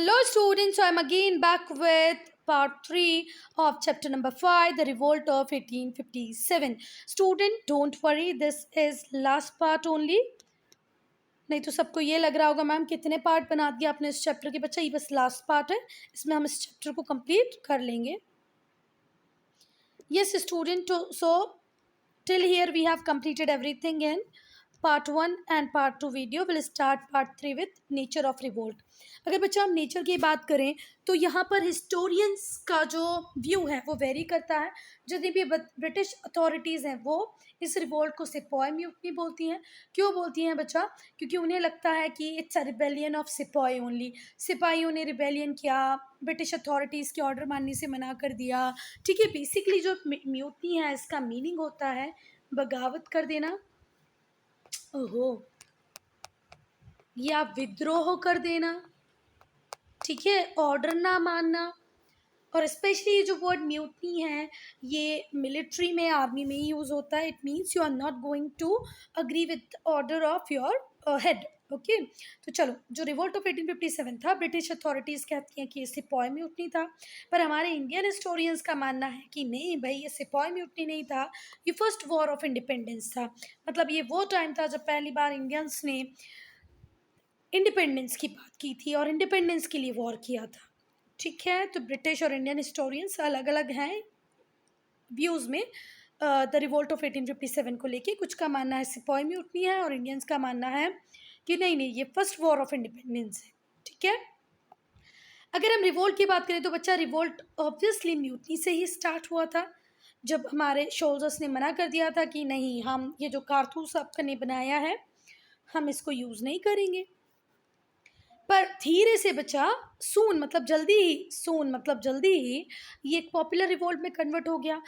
Hello students, so I'm again back with part 3 of chapter number 5, The Revolt of 1857. Student, don't worry, this is last part only. नहीं तो सबको ये लग रहा होगा ma'am कितने पार्ट बना दिया आपने इस चैप्टर के। बच्चा ये बस लास्ट पार्ट है, इसमें हम इस चैप्टर को कंप्लीट कर लेंगे। Yes student, so till here we have completed everything in part 1 and part 2 video. Will start part 3 with nature of revolt. अगर बच्चा हम नेचर की बात करें तो यहाँ पर हिस्टोरियंस का जो व्यू है वो वेरी करता है। जितनी भी ब्रिटिश अथॉरिटीज़ हैं वो इस रिवोल्ट को सिपॉय म्यूटनी बोलती हैं। क्यों बोलती हैं बच्चा? क्योंकि उन्हें लगता है कि it's a rebellion of sepoy only. सिपाहियों ने रिबेलियन किया, ब्रिटिश अथॉरिटीज़ के ऑर्डर मानने से मना कर दिया। ठीक है, बेसिकली जो म्यूटनी है इसका मीनिंग होता है बगावत कर देना, ओहो, या विद्रोह कर देना। ठीक है, ऑर्डर ना मानना। और स्पेशली ये जो वर्ड म्यूटनी है ये मिलिट्री में, आर्मी में यूज़ होता है। It means you are not going to agree with order of your head. Okay, तो चलो, जो रिवोल्ट ऑफ 1857 था, ब्रिटिश अथॉरिटीज़ कहती हैं कि ये सिपॉय म्यूटनी था, पर हमारे इंडियन हिस्टोरियंस का मानना है कि नहीं भाई, ये सिपॉय म्यूटनी नहीं था, ये फर्स्ट वॉर ऑफ इंडिपेंडेंस था। मतलब ये वो टाइम था जब पहली बार इंडियंस ने इंडिपेंडेंस की बात की थी और इंडिपेंडेंस के लिए वॉर किया था। ठीक है, तो ब्रिटिश और इंडियन हिस्टोरियंस अलग अलग हैं व्यूज़ में द रिवोल्ट ऑफ 1857 को लेके। कुछ का मानना है सिपॉय म्यूटनी है और इंडियंस का मानना है कि नहीं नहीं, ये फर्स्ट वॉर ऑफ इंडिपेंडेंस है। ठीक है, अगर हम रिवोल्ट की बात करें तो बच्चा रिवोल्ट ऑब्वियसली म्यूटनी से ही स्टार्ट हुआ था, जब हमारे सोल्जर्स ने मना कर दिया था कि नहीं, हम ये जो कारतूस आपने बनाया है हम इसको यूज़ नहीं करेंगे। पर धीरे से बच्चा सून मतलब जल्दी ही, सून मतलब जल्दी ही, ये एक पॉपुलर रिवोल्ट में कन्वर्ट हो गया।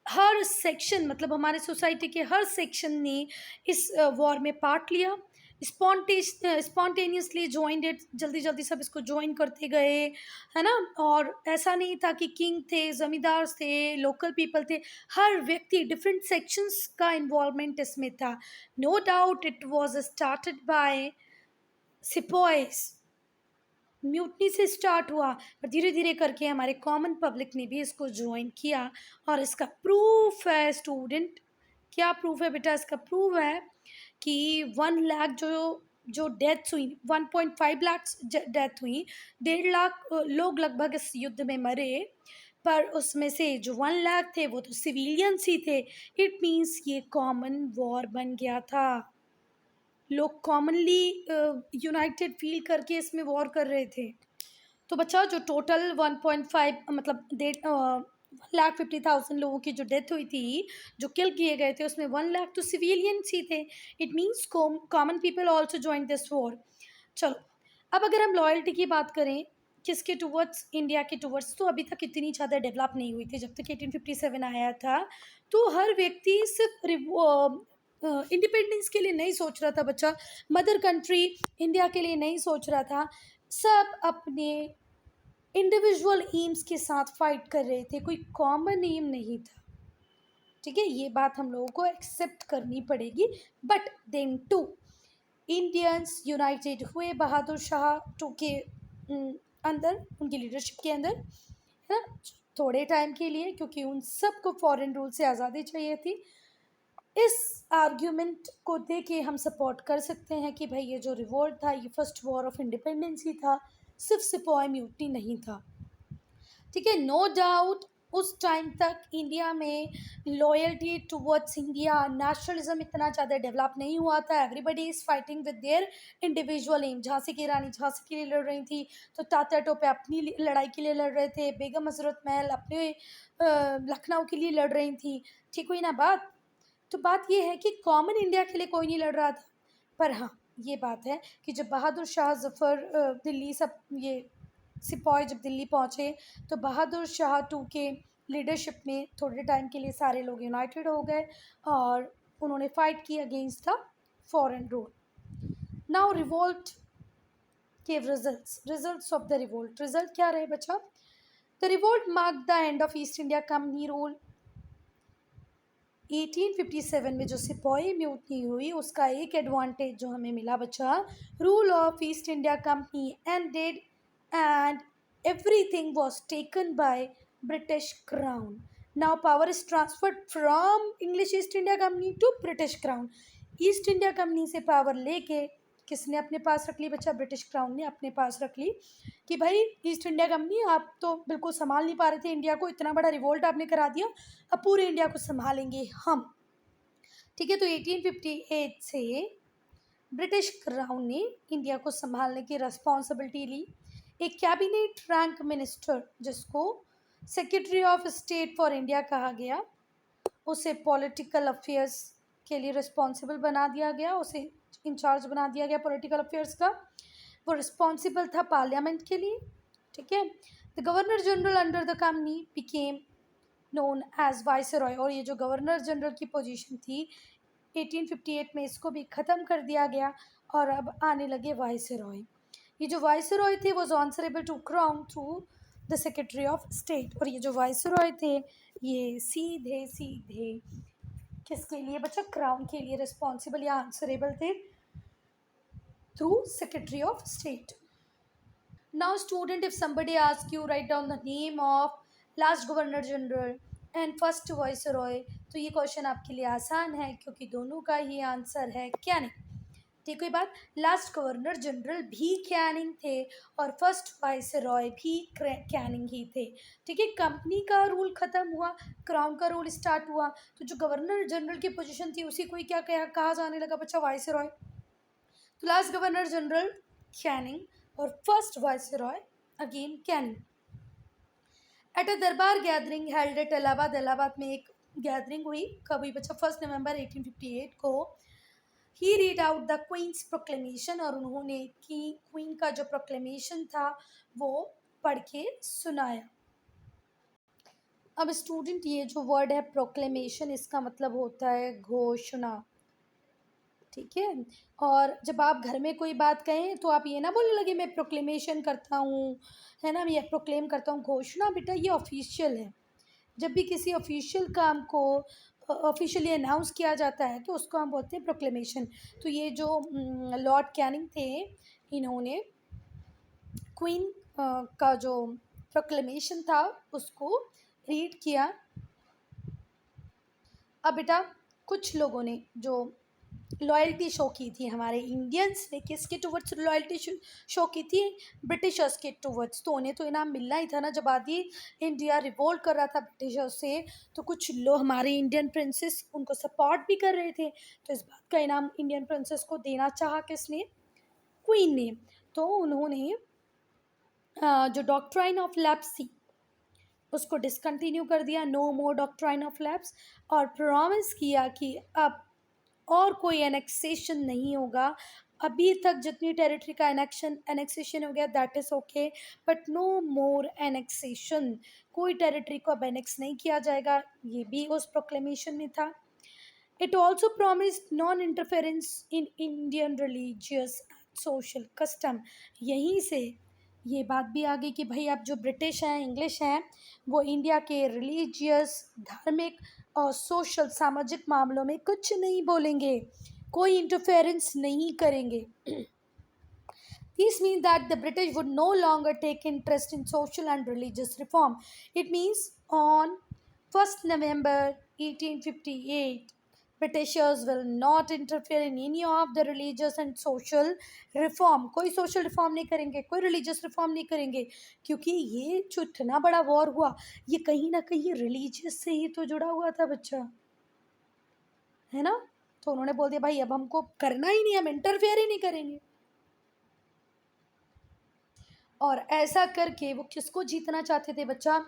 हर सेक्शन मतलब हमारे सोसाइटी के हर सेक्शन ने इस वॉर में पार्ट लिया, स्पॉन्टेनियसली ज्वाइंड इट, जल्दी जल्दी सब इसको ज्वाइन करते गए, है ना। और ऐसा नहीं था कि किंग थे, ज़मींदार थे, लोकल पीपल थे, हर व्यक्ति, डिफरेंट सेक्शंस का इन्वॉल्वमेंट इसमें था। No doubt it was started by sepoys, mutiny से स्टार्ट हुआ, पर धीरे धीरे करके हमारे कॉमन पब्लिक ने भी इसको ज्वाइन किया। और इसका प्रूफ है स्टूडेंट, क्या प्रूफ है बेटा? इसका प्रूफ है कि 1 लाख जो जो डेथ्स हुई, 1.5 लाख डेथ हुई, 1.5 लाख लोग लगभग इस युद्ध में मरे, पर उसमें से जो 1 लाख थे वो तो सिविलियंस ही थे। इट मीन्स ये कॉमन वॉर बन गया था। लोग कॉमनली यूनाइटेड फील करके इसमें वॉर कर रहे थे। तो बच्चा जो टोटल 1.5 मतलब 1,50,000 लोगों की जो डेथ हुई थी, जो किल किए गए थे, उसमें 1 लाख तो सिविलियंस ही थे। It means common people also join this war. चलो, अब अगर हम लॉयल्टी की बात करें किसके टूवर्ड्स, इंडिया के टूवर्ड्स, तो अभी तक इतनी ज़्यादा डेवलप नहीं हुई थी। जब तक 1857 आया था तो हर व्यक्ति सिर्फ इंडिपेंडेंस के लिए नहीं सोच रहा था बच्चा, मदर कंट्री इंडिया के लिए नहीं सोच रहा था। सब अपने इंडिविजुअल एम्स के साथ फाइट कर रहे थे, कोई कॉमन एम नहीं था। ठीक है, ये बात हम लोगों को एक्सेप्ट करनी पड़ेगी। But then too Indians united हुए बहादुर शाह टू के अंदर, उनकी लीडरशिप के अंदर, है ना, थोड़े टाइम के लिए, क्योंकि उन सबको फॉरेन रूल से आज़ादी चाहिए थी। इस आर्ग्यूमेंट को दे के हम सपोर्ट कर सकते हैं कि भाई ये जो रिवोल्ट था ये फर्स्ट वॉर ऑफ इंडिपेंडेंस ही था, सिर्फ सिपॉय म्यूटनी नहीं था। ठीक है, नो डाउट उस टाइम तक इंडिया में लॉयल्टी टुवर्ड्स इंडिया, नेशनलिज्म इतना ज़्यादा डेवलप नहीं हुआ था। Everybody is fighting with their individual aim. Jhansi की रानी झांसी के लिए लड़ रही थी, तो तात्या टोपे अपनी लड़ाई के लिए लड़ रहे थे, बेगम हजरत महल अपने लखनऊ के लिए लड़ रही थी। ठीक हुई ना बात? तो बात ये है कि कॉमन इंडिया के लिए कोई नहीं लड़ रहा था। पर हाँ, ये बात है कि जब बहादुर शाह जफ़र दिल्ली, सब ये सिपॉय जब दिल्ली पहुँचे तो बहादुर शाह टू के लीडरशिप में थोड़े टाइम के लिए सारे लोग यूनाइटेड हो गए और उन्होंने फाइट की against the foreign rule. Now revolt के results of the revolt, result क्या रहे बच्चा? The revolt mark the end of East India Company rule. 1857 में जो सिपॉय म्यूटनी हुई उसका एक एडवांटेज जो हमें मिला बच्चा, rule of East India company ended and everything was taken by British Crown. Now power is transferred from English East India Company to British Crown. East India company से power लेके किसने अपने पास रख ली बच्चा? ब्रिटिश क्राउन ने अपने पास रख ली कि भाई ईस्ट इंडिया कंपनी आप तो बिल्कुल संभाल नहीं पा रहे थे इंडिया को, इतना बड़ा रिवोल्ट आपने करा दिया, अब पूरे इंडिया को संभालेंगे हम। ठीक है, तो 1858 से ब्रिटिश क्राउन ने इंडिया को संभालने की रिस्पॉन्सिबिलिटी ली। एक कैबिनेट रैंक मिनिस्टर जिसको secretary of state for India कहा गया, उसे पॉलिटिकल अफेयर्स के लिए रिस्पॉन्सिबल बना दिया गया, उसे इंचार्ज बना दिया गया पॉलिटिकल अफेयर्स का। वो रिस्पॉन्सिबल था पार्लियामेंट के लिए। ठीक है, the governor general under the company became known as viceroy. और ये जो गवर्नर जनरल की पोजीशन थी 1858 में इसको भी ख़त्म कर दिया गया और अब आने लगे वाइसरॉय। ये जो वाइसरॉय थे वो answerable to crown through the secretary of state. और ये जो वाइसरॉय थे ये सीधे सीधे किसके लिए बच्चा? क्राउन के लिए रिस्पॉन्सिबल या आंसरेबल थे through secretary of state. Now student, if somebody asks you write down the name of last governor general and first viceroy, तो ये क्वेश्चन आपके लिए आसान है क्योंकि दोनों का ही आंसर है कैनिंग। ठीक है, बात लास्ट गवर्नर जनरल भी कैनिंग थे और फर्स्ट वाइसरॉय भी कैनिंग ही थे। ठीक है, कंपनी का रूल ख़त्म हुआ, क्राउन का रूल स्टार्ट हुआ, तो जो गवर्नर जनरल की पोजीशन थी उसी को ही क्या कहा जाने लगा बच्चा? वाइसरॉय। तो लास्ट गवर्नर जनरल कैनिंग और first viceroy again Canning. At a durbar gathering held at Allahabad. Allahabad में एक गैदरिंग हुई, कब हुई बच्चा? 1 नवंबर 1858 को। He read out the queen's proclamation, और उन्होंने की क्वीन का जो प्रोक्लेमेशन था वो पढ़ के सुनाया। अब स्टूडेंट, ये जो वर्ड है प्रोक्लेमेशन, इसका मतलब होता है घोषणा। ठीक है, और जब आप घर में कोई बात कहें तो आप ये ना बोलने लगे मैं प्रोक्लेमेशन करता हूँ, है ना, मैं ये प्रोक्लेम करता हूँ। घोषणा बेटा ये ऑफिशियल है। जब भी किसी ऑफिशियल काम को ऑफिशियली अनाउंस किया जाता है तो उसको हम बोलते हैं प्रोक्लेमेशन। तो ये जो लॉर्ड कैनिंग थे, इन्होंने क्वीन का जो प्रोक्लेमेशन था उसको रीड किया। अब बेटा कुछ लोगों ने जो लॉयल्टी शो की थी, हमारे इंडियंस ने किसके टुवर्ड्स लॉयल्टी शो की थी? ब्रिटिशर्स के टुवर्ड्स। तो उन्हें तो इनाम मिलना ही था ना, जब आदि इंडिया रिवोल्ट कर रहा था ब्रिटिशर्स से, तो कुछ लोग हमारे इंडियन प्रिंसेस उनको सपोर्ट भी कर रहे थे, तो इस बात का इनाम इंडियन प्रिंसेस को देना चाहा किसने? क्वीन ने। तो उन्होंने जो डॉक्ट्राइन ऑफ लेप्सी उसको डिसकंटिन्यू कर दिया, no more doctrine of lapse, और प्रॉमिस किया कि अब और कोई एनेक्सेशन नहीं होगा। अभी तक जितनी टेरिटरी का एनेक्सेशन हो गया that is okay, but no more annexation, कोई टेरिटरी को अब एनेक्स नहीं किया जाएगा, ये भी उस प्रोक्लेमेशन में था। It also promise non interference in Indian religious social custom. यहीं से ये बात भी आ गई कि भाई अब जो ब्रिटिश हैं, इंग्लिश हैं, वो इंडिया के रिलीजियस, धार्मिक और सोशल सामाजिक मामलों में कुछ नहीं बोलेंगे, कोई इंटरफेरेंस नहीं करेंगे। This means that the British would no longer take interest in social and religious reform. It means on 1st November 1858, Britishers will not interfere in any of the religious and social reform. कोई social reform नहीं करेंगे, कोई religious reform नहीं करेंगे, क्योंकि ये जो इतना बड़ा वॉर हुआ ये कहीं ना कहीं religious से ही तो जुड़ा हुआ था बच्चा, है ना। तो उन्होंने बोल दिया भाई अब हमको करना ही नहीं, हम इंटरफेयर ही नहीं करेंगे। और ऐसा करके वो किसको जीतना चाहते थे बच्चा?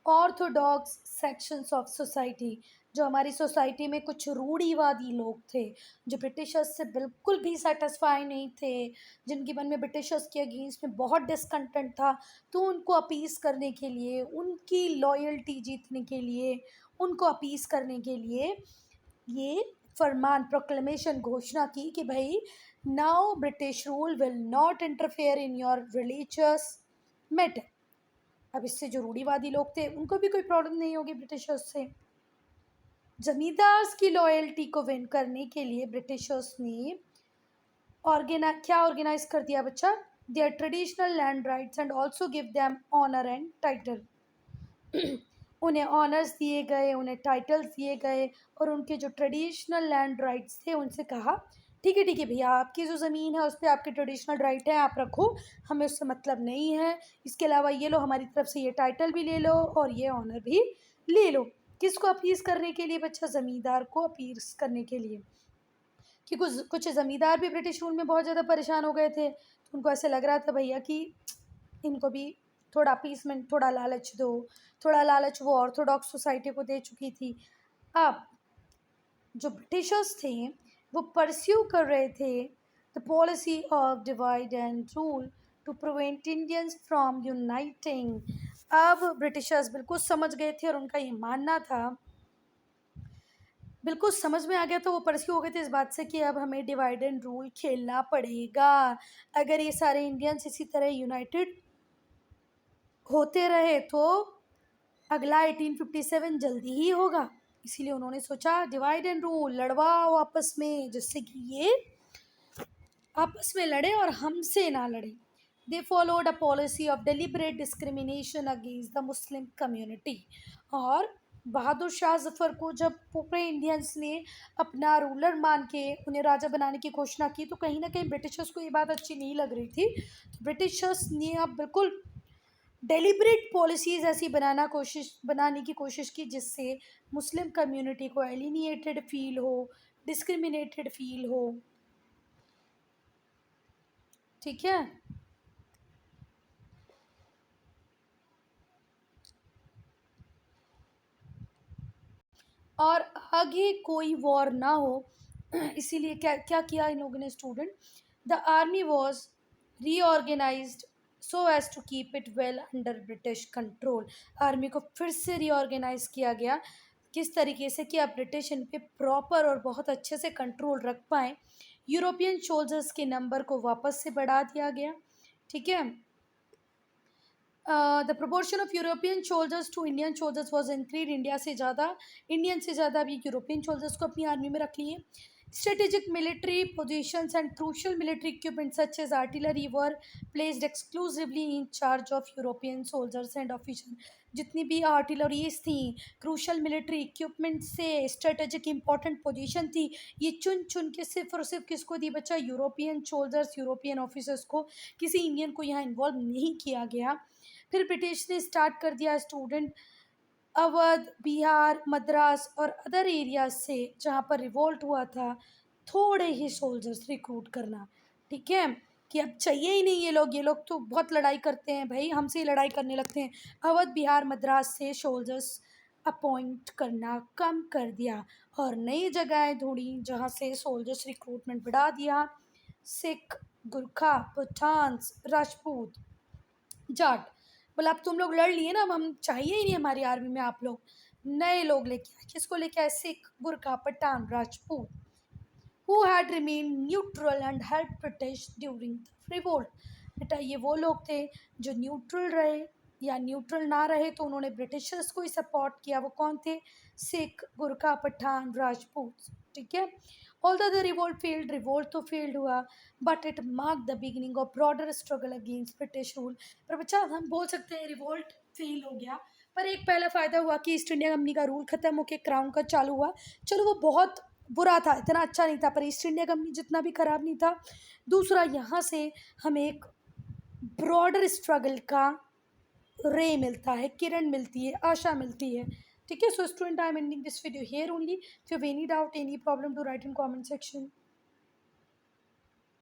ऑर्थोडॉक्स सेक्शंस ऑफ सोसाइटी, जो हमारी सोसाइटी में कुछ रूढ़िवादी लोग थे, जो ब्रिटिशर्स से बिल्कुल भी सेटिस्फाई नहीं थे, जिनके मन में ब्रिटिशर्स के अगेंस्ट में बहुत डिसकंटेंट था, तो उनको अपीस करने के लिए, उनकी लॉयल्टी जीतने के लिए, उनको अपीस करने के लिए ये फरमान प्रोक्लेमेशन घोषणा की कि भाई now British rule will not interfere in your religious matter. अब इससे जो रूढ़िवादी लोग थे उनको भी कोई प्रॉब्लम नहीं होगी ब्रिटिशर्स से। जमींदार्स की लॉयल्टी को विन करने के लिए ब्रिटिशर्स ने क्या ऑर्गेनाइज कर दिया बच्चा? their traditional land rights and also give them honor and title. उन्हें ऑनर्स दिए गए, उन्हें टाइटल्स दिए गए, और उनके जो ट्रेडिशनल लैंड राइट्स थे उनसे कहा ठीक है भैया, आपकी जो ज़मीन है उस पर आपके ट्रेडिशनल राइट है, आप रखो, हमें उससे मतलब नहीं है, इसके अलावा ये लो, हमारी तरफ से ये टाइटल भी ले लो और ये ऑनर भी ले लो। किसको अपीज़ करने के लिए बच्चा? ज़मींदार को अपीज़ करने के लिए, कि कुछ कुछ ज़मींदार भी ब्रिटिश रूल में बहुत ज़्यादा परेशान हो गए थे, तो उनको ऐसे लग रहा था भैया कि इनको भी थोड़ा अपीसमेंट, थोड़ा लालच दो, थोड़ा लालच वो ऑर्थोडॉक्स सोसाइटी को दे चुकी थी। अब जो ब्रिटिशर्स थे वो परस्यू कर रहे थे the policy of divide and rule to prevent Indians from uniting. अब ब्रिटिशर्स बिल्कुल समझ गए थे और उनका ये मानना था, बिल्कुल समझ में आ गया, तो वो परस्यू हो गए थे इस बात से कि अब हमें डिवाइड एंड रूल खेलना पड़ेगा। अगर ये सारे इंडियंस इसी तरह यूनाइटेड होते रहे तो अगला 1857 जल्दी ही होगा। इसीलिए उन्होंने सोचा डिवाइड एंड रूल, लड़वाओ आपस में, जिससे कि ये आपस में लड़े और हमसे ना लड़े। They followed a policy of deliberate discrimination against the Muslim community. और बहादुर शाह जफ़र को जब पूरे इंडियंस ने अपना रूलर मान के उन्हें राजा बनाने की घोषणा की, तो कहीं ना कहीं ब्रिटिशर्स को ये बात अच्छी नहीं लग रही थी। तो ब्रिटिशर्स ने अब बिल्कुल डेलिबरेट पॉलिसीज़ ऐसी बनाने की कोशिश की जिससे मुस्लिम कम्युनिटी को एलिनिएटेड फील हो, डिस्क्रिमिनेटेड फील हो। ठीक है। और आगे कोई वॉर ना हो, इसीलिए क्या क्या किया इन लोगों ने student? The army was reorganized so as to keep it well under British control. Army को फिर से रीऑर्गेनाइज किया गया, किस तरीके से कि आप ब्रिटिश इन पे प्रॉपर और बहुत अच्छे से कंट्रोल रख पाएँ। यूरोपियन सोल्जर्स के नंबर को वापस से बढ़ा दिया गया। ठीक है। The proportion of European soldiers to Indian soldiers was increased. Indian से ज़्यादा अभी यूरोपियन सोल्जर्स को अपनी आर्मी में रख लिए। Strategic military positions and crucial military equipment such as artillery were placed exclusively in charge of European soldiers and officer. जितनी भी आर्टिलरीज थी, क्रूशल मिलिट्री इक्विपमेंट से स्ट्रेटेजिक इंपॉर्टेंट पोजीशन थी, ये चुन चुन के सिर्फ और सिर्फ किसको दी बच्चा? यूरोपियन सोल्जर्स, यूरोपियन ऑफिसर्स को। किसी इंडियन को यहाँ इन्वॉल्व नहीं किया गया। फिर ब्रिटिश ने स्टार्ट कर दिया स्टूडेंट अवध, बिहार, मद्रास और अदर एरियाज से जहाँ पर रिवोल्ट हुआ था, थोड़े ही सोल्जर्स रिक्रूट करना। ठीक है, कि अब चाहिए ही नहीं ये लोग तो बहुत लड़ाई करते हैं भाई, हमसे ही लड़ाई करने लगते हैं। अवध, बिहार, मद्रास से सोल्जर्स अपॉइंट करना कम कर दिया और नई जगहें ढूंढी जहाँ से सोल्जर्स रिक्रूटमेंट बढ़ा दिया। सिख, गुरखा, पठान, राजपूत, जाट। बोला अब तुम लोग लड़ लिए ना, अब हम चाहिए ही नहीं हमारी आर्मी में आप लोग। नए लोग लेके आए। किसको लेके आए? Sikh, Gurkha, Pathan, Rajput, who had remain neutral and help British during the revolt. बेटा ये वो लोग थे जो न्यूट्रल रहे, या न्यूट्रल ना रहे तो उन्होंने ब्रिटिशर्स को ही सपोर्ट किया। वो कौन थे? सिख, गुरखा, पठान, राजपूत। ठीक है। Although the revolt failed, revolt तो फेल्ड हुआ, but it mark the beginning of broader struggle against British rule. पर बच्चा हम बोल सकते हैं रिवोल्ट फेल हो गया, पर एक पहला फ़ायदा हुआ कि ईस्ट इंडिया कंपनी का रूल ख़त्म होकर क्राउन का चालू हुआ। चलो वो बहुत बुरा था, इतना अच्छा नहीं था, पर ईस्ट इंडिया कंपनी जितना भी ख़राब नहीं था। दूसरा, यहाँ से हमें एक ब्रॉडर स्ट्रगल का रे मिलता है, किरण मिलती है, आशा मिलती है। ठीक है। So student, I am ending this video here only. If you have any doubt, any problem, to write in comment section.